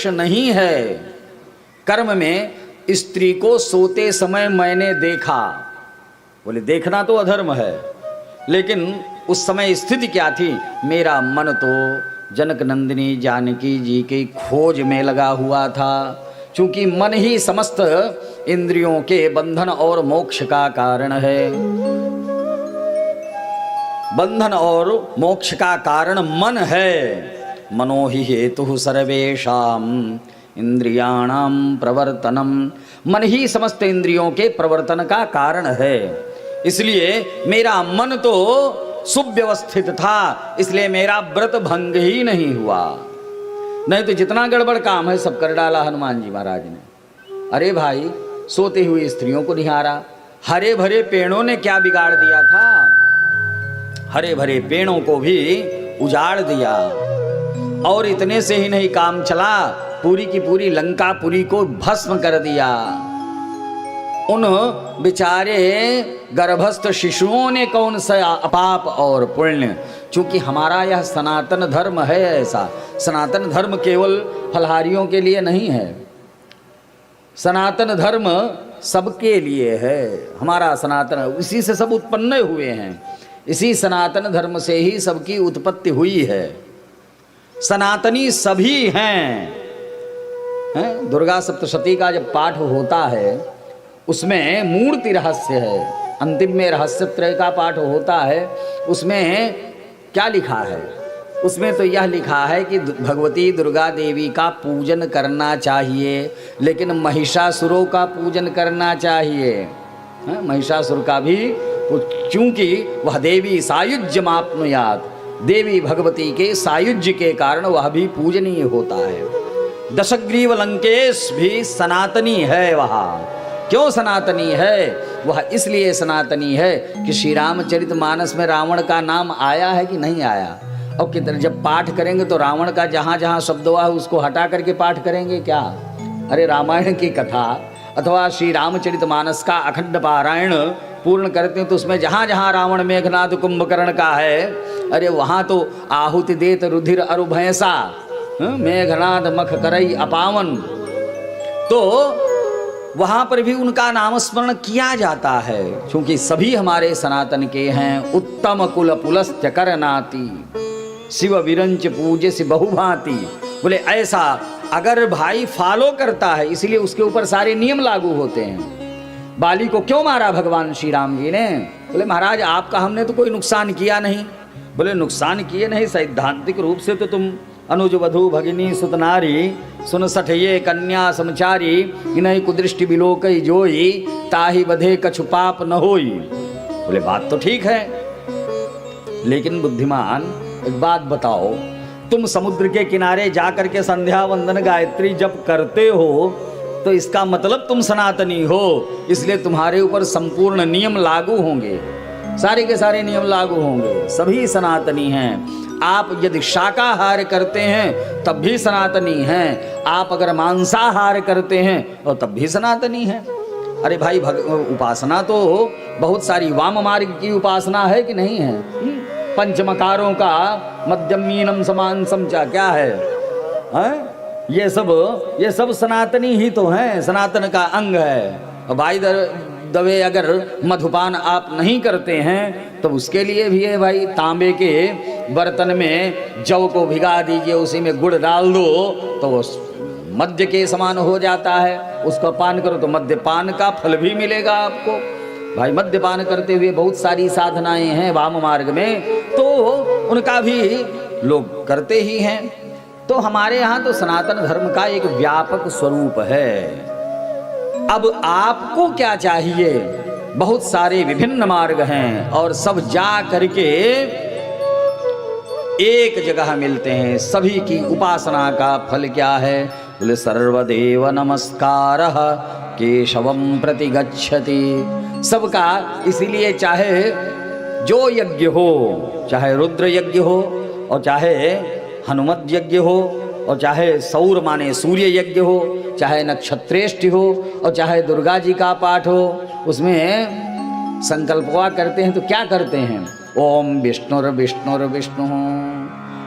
नहीं है। कर्म में स्त्री को सोते समय मैंने देखा, बोले देखना तो अधर्म है, लेकिन उस समय स्थिति क्या थी? मेरा मन तो जनक नंदिनी जानकी जी की खोज में लगा हुआ था, क्योंकि मन ही समस्त इंद्रियों के बंधन और मोक्ष का कारण है। बंधन और मोक्ष का कारण मन है। मनो ही हेतु सर्वेषां इंद्रियाणाम प्रवर्तनम, मन ही समस्त इंद्रियों के प्रवर्तन का कारण है। इसलिए मेरा मन तो सुव्यवस्थित था, इसलिए मेरा व्रत भंग ही नहीं हुआ। नहीं तो जितना गड़बड़ काम है सब कर डाला हनुमान जी महाराज ने। अरे भाई, सोते हुए स्त्रियों को निहारा, हरे भरे पेड़ों ने क्या बिगाड़ दिया था? हरे भरे पेड़ों को भी उजाड़ दिया। और इतने से ही नहीं काम चला, पूरी की पूरी लंकापुरी को भस्म कर दिया। उन बेचारे गर्भस्थ शिशुओं ने कौन सा पाप और पुण्य, क्योंकि हमारा यह सनातन धर्म है ऐसा। सनातन धर्म केवल फलहारियों के लिए नहीं है, सनातन धर्म सबके लिए है। हमारा सनातन, इसी से सब उत्पन्न हुए हैं, इसी सनातन धर्म से ही सबकी उत्पत्ति हुई है। सनातनी सभी हैं। दुर्गा सप्तशती का जब पाठ होता है उसमें मूर्ति रहस्य है, अंतिम में रहस्य त्रय का पाठ होता है। उसमें क्या लिखा है? उसमें तो यह लिखा है कि भगवती दुर्गा देवी का पूजन करना चाहिए, लेकिन महिषासुरों का पूजन करना चाहिए। महिषासुर का भी, क्योंकि वह देवी सायुज्य माप्नुयात, देवी भगवती के सायुज्य के कारण वह भी पूजनीय होता है। दशग्रीव लंकेश भी सनातनी है। वहाँ क्यों सनातनी है? वह इसलिए सनातनी है कि श्री रामचरितमानस में रावण का नाम आया है कि नहीं आया? और कितने जब पाठ करेंगे तो रावण का जहाँ जहाँ शब्द हुआ है उसको हटा करके पाठ करेंगे क्या? अरे रामायण की कथा अथवा श्री रामचरितमानस का अखंड पारायण पूर्ण करते हैं तो उसमें जहाँ जहाँ रावण मेघनाद कुंभकर्ण का है, अरे वहाँ तो आहुति देत रुधिर अरु भैंसा, मेघनाद मख करई अपावन, तो वहाँ पर भी उनका नामस्मरण किया जाता है, क्योंकि सभी हमारे सनातन के हैं। उत्तम कुल पुलस्त्य करनाति शिव विरंच पूज्य से बहुभांति। बोले ऐसा अगर भाई फॉलो करता है, इसलिए उसके ऊपर सारे नियम लागू होते हैं। बाली को क्यों मारा भगवान श्री राम जी ने? बोले महाराज आपका हमने तो कोई नुकसान किया नहीं। बोले नुकसान किए नहीं, सैद्धांतिक रूप से तो तुम अनुज वधु भगिनी सुतनारी सुन सठये कन्या समचारी, इन्हीं कुदृष्टि बिलोकई जोई, ताहि बधे कछु पाप न होई। बोले बात तो ठीक है, लेकिन बुद्धिमान एक बात बताओ, तुम समुद्र के किनारे जाकर के संध्या वंदन गायत्री जप करते हो तो इसका मतलब तुम सनातनी हो, इसलिए तुम्हारे ऊपर संपूर्ण नियम लागू होंगे, सारे के सारे नियम लागू होंगे। सभी सनातनी हैं। आप यदि शाकाहार करते हैं तब भी सनातनी हैं, आप अगर मांसाहार करते हैं और तब भी सनातनी हैं। अरे भाई उपासना तो बहुत सारी, वाम मार्ग की उपासना है कि नहीं है? पंचमकारों का मध्यम मीनम समान समचा क्या है? ये सब सनातनी ही तो हैं, सनातन का अंग है। भाई दवे अगर मधुपान आप नहीं करते हैं तो उसके लिए भी है भाई। तांबे के बर्तन में जव को भिगा दीजिए, उसी में गुड़ डाल दो तो वो मद्य के समान हो जाता है, उसका पान करो तो मद्यपान का फल भी मिलेगा आपको। भाई मद्यपान करते हुए बहुत सारी साधनाएं हैं वाम मार्ग में, तो उनका भी लोग करते ही हैं। तो हमारे यहाँ तो सनातन धर्म का एक व्यापक स्वरूप है। अब आपको क्या चाहिए? बहुत सारे विभिन्न मार्ग हैं और सब जा करके एक जगह मिलते हैं। सभी की उपासना का फल क्या है? बोले सर्वदेव नमस्कारः केशवम प्रति गच्छति। सबका, इसीलिए चाहे जो यज्ञ हो, चाहे रुद्र यज्ञ हो और चाहे हनुमत यज्ञ हो और चाहे सौर माने सूर्य यज्ञ हो, चाहे नक्षत्रेष्टि हो और चाहे दुर्गा जी का पाठ हो, उसमें संकल्पवा करते हैं तो क्या करते हैं? ओम विष्णुर विष्णुर विष्णु।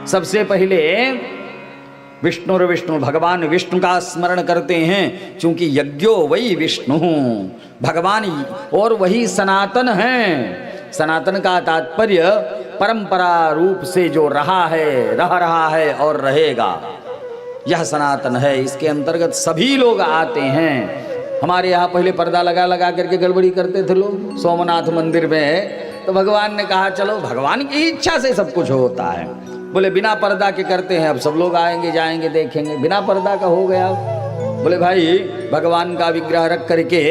सबसे पहले विष्णुर विष्णु, भगवान विष्णु का स्मरण करते हैं, क्योंकि यज्ञो वही विष्णु, भगवान और वही सनातन हैं। सनातन का तात्पर्य परंपरा रूप से जो रहा है, रह रहा है और रहेगा, यह सनातन है। इसके अंतर्गत सभी लोग आते हैं। हमारे यहाँ पहले पर्दा लगा लगा करके गड़बड़ी करते थे लोग सोमनाथ मंदिर में, तो भगवान ने कहा चलो भगवान की इच्छा से सब कुछ होता है। बोले बिना पर्दा के करते हैं, अब सब लोग आएंगे जाएंगे देखेंगे, बिना पर्दा का हो गया। बोले भाई भगवान का विग्रह रख करके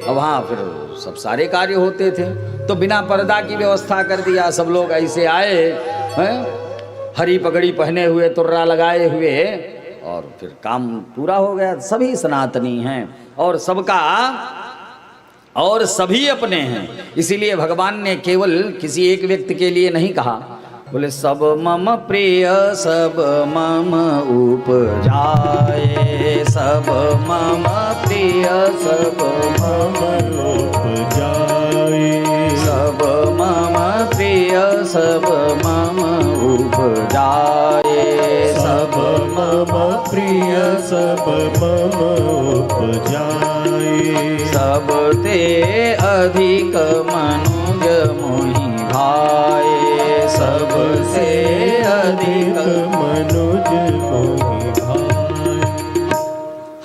वहाँ फिर सब सारे कार्य होते थे, तो बिना पर्दा की व्यवस्था कर दिया। सब लोग ऐसे आए हैं, हरी पगड़ी पहने हुए, तुर्रा लगाए हुए, और फिर काम पूरा हो गया। सभी सनातनी हैं और सबका और सभी अपने हैं। इसीलिए भगवान ने केवल किसी एक व्यक्ति के लिए नहीं कहा। बोले सब मम प्रिय सब मम उपजाए, सब मम प्रिय सब मम उपजाए, सब मम प्रिय सब मम उपजाए, सब मम प्रिय सब मम उपजाए, सब ते अधिक मनुज मोहि भाए, सबसे अधिक मनुज मोहि भाए।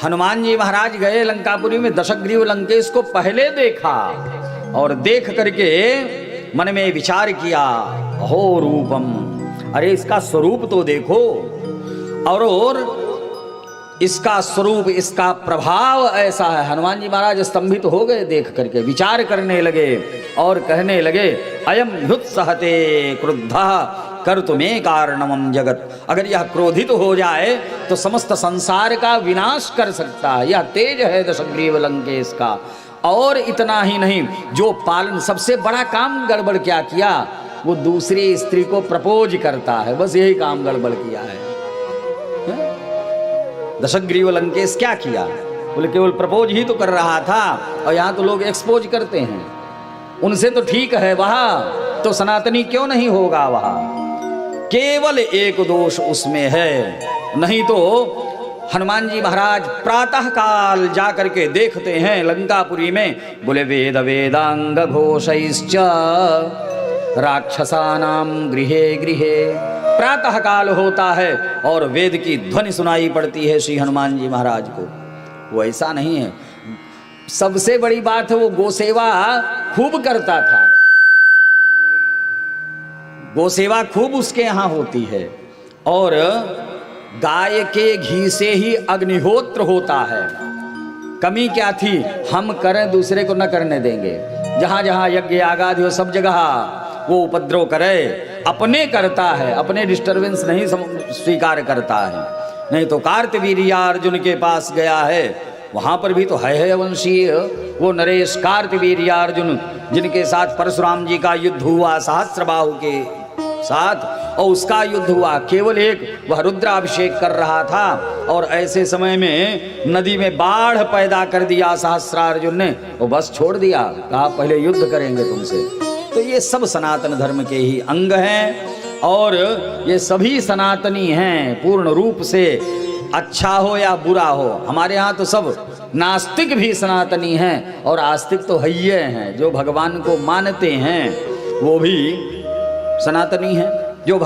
हनुमान जी महाराज गए लंकापुरी में, दशग्रीव लंकेश को पहले देखा और देख करके मन में विचार किया, अहो रूपम, अरे इसका स्वरूप तो देखो, और इसका स्वरूप, इसका प्रभाव ऐसा है। हनुमान जी महाराज स्तंभित हो गए देख करके, विचार करने लगे और कहने लगे, अयम ह्युत्सहते क्रुद्धः कर्तुमे कारणमं जगत। अगर यह क्रोधित हो जाए तो समस्त संसार का विनाश कर सकता है। यह तेज है दशग्रीव लंकेश का। और इतना ही नहीं, जो पालन, सबसे बड़ा काम गड़बड़ क्या किया, वो दूसरी स्त्री को प्रपोज करता है, बस यही काम गड़बड़ किया है। दशग्रीव लंकेश क्या किया? बोले केवल प्रपोज ही तो कर रहा था, और यहाँ तो लोग एक्सपोज करते हैं। उनसे तो ठीक है, वहाँ तो सनातनी क्यों नहीं होगा? वहाँ केवल एक दोष उसमें है, नहीं तो हनुमान जी महाराज प्रातः काल जा करके देखते हैं लंकापुरी में, बोले वेद वेदांग घोषैश्च राक्षसानाम गृहे गृहे। प्रातः काल होता है और वेद की ध्वनि सुनाई पड़ती है श्री हनुमान जी महाराज को। वो ऐसा नहीं है। सबसे बड़ी बात है, वो गोसेवा खूब करता था, गोसेवा खूब उसके यहाँ होती है, और गाय के घी से ही अग्निहोत्र होता है। कमी क्या थी? हम करें, दूसरे को न करने देंगे। जहां जहां यज्ञ आगादि हो सब जगह वो उपद्रव करे, अपने करता है, अपने डिस्टरबेंस नहीं स्वीकार करता है। नहीं तो कार्तवीर्यार्जुन के पास गया है, वहां पर भी तो है वंशीय वो नरेश कार्तवीर्यार्जुन, जिनके साथ परशुराम जी का युद्ध हुआ सहस्त्रबाहु के साथ, और उसका युद्ध हुआ। केवल एक वह रुद्राभिषेक कर रहा था, और ऐसे समय में नदी में बाढ़ पैदा कर दिया सहस्त्रार्जुन ने, वो बस छोड़ दिया, कहा पहले युद्ध करेंगे तुमसे। तो ये सब सनातन धर्म के ही अंग हैं, और ये सभी सनातनी हैं पूर्ण रूप से, अच्छा हो या बुरा हो। हमारे यहाँ तो सब नास्तिक भी सनातनी हैं, और आस्तिक तो हइये हैं, जो भगवान को मानते हैं वो भी सनातनी हैं। जो